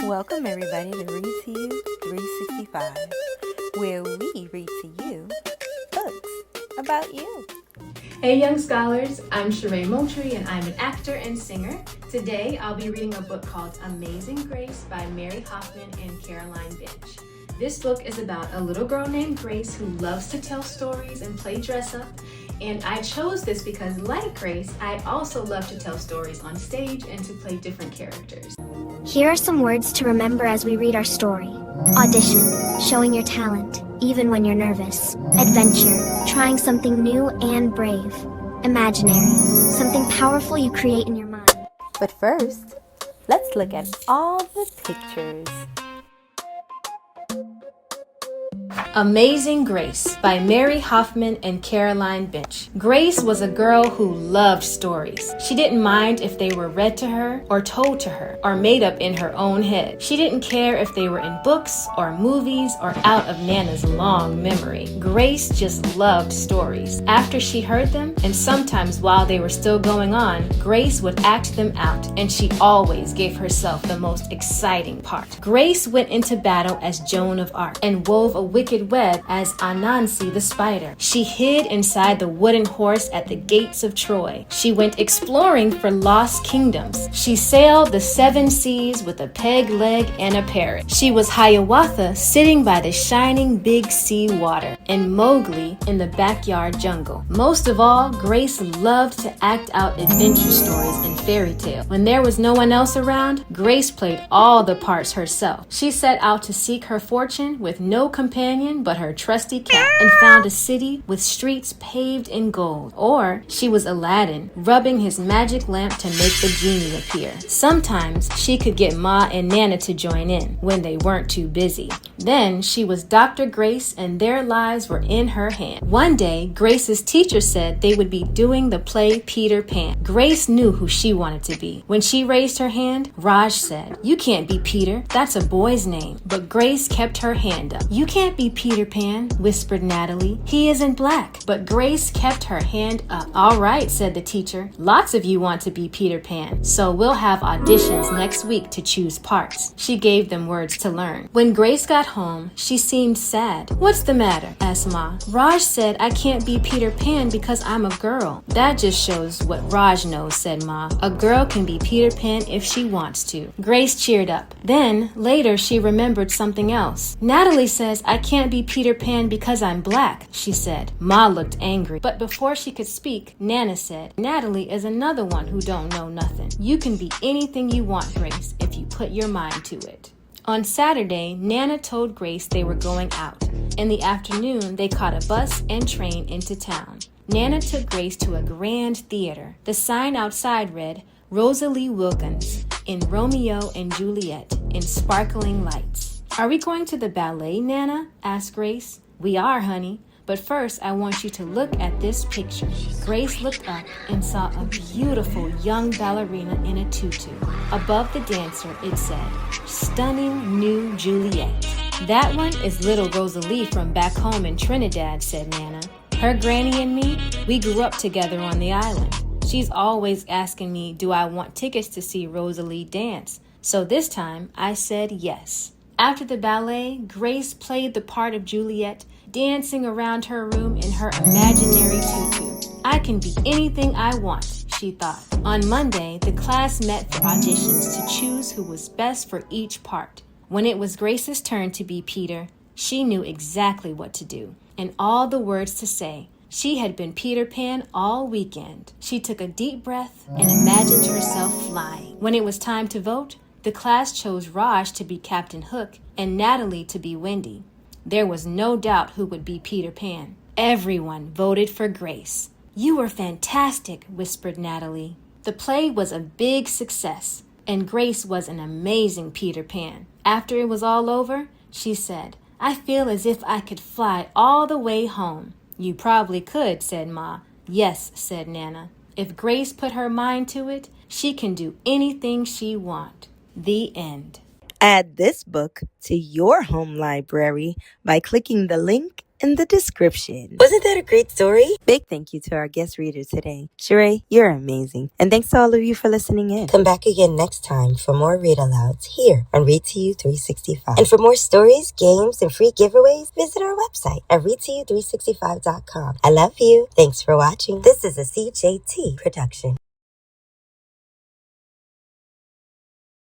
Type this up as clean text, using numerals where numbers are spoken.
Welcome everybody to Read to You 365, where we read to you books about you. Hey young scholars, I'm Sharae Moultrie and I'm an actor and singer. Today I'll be reading a book called Amazing Grace by Mary Hoffman and Caroline Binch. This book is about a little girl named Grace who loves to tell stories and play dress up. And I chose this because, like Grace, I also love to tell stories on stage and to play different characters. Here are some words to remember as we read our story. Audition, showing your talent, even when you're nervous. Adventure, trying something new and brave. Imaginary, something powerful you create in your mind. But first, let's look at all the pictures. Amazing Grace by Mary Hoffman and Caroline Binch. Grace was a girl who loved stories. She didn't mind if they were read to her or told to her or made up in her own head. She didn't care if they were in books or movies or out of Nana's long memory. Grace just loved stories. After she heard them, and sometimes while they were still going on, Grace would act them out, and she always gave herself the most exciting part. Grace went into battle as Joan of Arc and wove a wicked web as Anansi the spider. She hid inside the wooden horse at the gates of Troy. She went exploring for lost kingdoms. She sailed the 7 seas with a peg leg and a parrot. She was Hiawatha sitting by the shining big sea water, and Mowgli in the backyard jungle. Most of all, Grace loved to act out adventure stories and fairy tales. When there was no one else around, Grace played all the parts herself. She set out to seek her fortune with no companion but her trusty cat, and found a city with streets paved in gold. Or she was Aladdin, rubbing his magic lamp to make the genie appear. Sometimes she could get Ma and Nana to join in when they weren't too busy. Then she was Dr. Grace, and their lives were in her hand. One day, Grace's teacher said they would be doing the play Peter Pan. Grace knew who she wanted to be. When she raised her hand, Raj said, "You can't be Peter, that's a boy's name." But Grace kept her hand up. "You can't be Peter Pan," whispered Natalie. "He isn't black." But Grace kept her hand up. "All right," said the teacher. "Lots of you want to be Peter Pan, so we'll have auditions next week to choose parts." She gave them words to learn. When Grace got home, she seemed sad. "What's the matter?" asked Ma. "Raj said I can't be Peter Pan because I'm a girl." "That just shows what Raj knows," said Ma. "A girl can be Peter Pan if she wants to." Grace cheered up. Then, later, she remembered something else. "Natalie says I can't be Peter Pan because I'm black," she said. Ma looked angry, but before she could speak, Nana said, "Natalie is another one who don't know nothing. You can be anything you want, Grace, if you put your mind to it." On Saturday, Nana told Grace they were going out. In the afternoon, they caught a bus and train into town. Nana took Grace to a grand theater. The sign outside read, "Rosalie Wilkins in Romeo and Juliet in sparkling lights." "Are we going to the ballet, Nana?" asked Grace. "We are, honey. But first, I want you to look at this picture." Grace looked up and saw a beautiful young ballerina in a tutu. Above the dancer, it said, "Stunning new Juliet." "That one is little Rosalie from back home in Trinidad," said Nana. "Her granny and me, we grew up together on the island. She's always asking me, do I want tickets to see Rosalie dance? So this time, I said yes." After the ballet, Grace played the part of Juliet, dancing around her room in her imaginary tutu. "I can be anything I want," she thought. On Monday, the class met for auditions to choose who was best for each part. When it was Grace's turn to be Peter, she knew exactly what to do and all the words to say. She had been Peter Pan all weekend. She took a deep breath and imagined herself flying. When it was time to vote, the class chose Raj to be Captain Hook and Natalie to be Wendy. There was no doubt who would be Peter Pan. Everyone voted for Grace. "You were fantastic," whispered Natalie. The play was a big success, and Grace was an amazing Peter Pan. After it was all over, she said, "I feel as if I could fly all the way home." "You probably could," said Ma. "Yes," said Nana. "If Grace put her mind to it, she can do anything she wants." The end. Add this book to your home library by clicking the link in the description. Wasn't that a great story? Big thank you to our guest reader today. Sharae, you're amazing. And thanks to all of you for listening in. Come back again next time for more read-alouds here on Read to You 365. And for more stories, games, and free giveaways, visit our website at readtoyou365.com. I love you. Thanks for watching. This is a CJT production.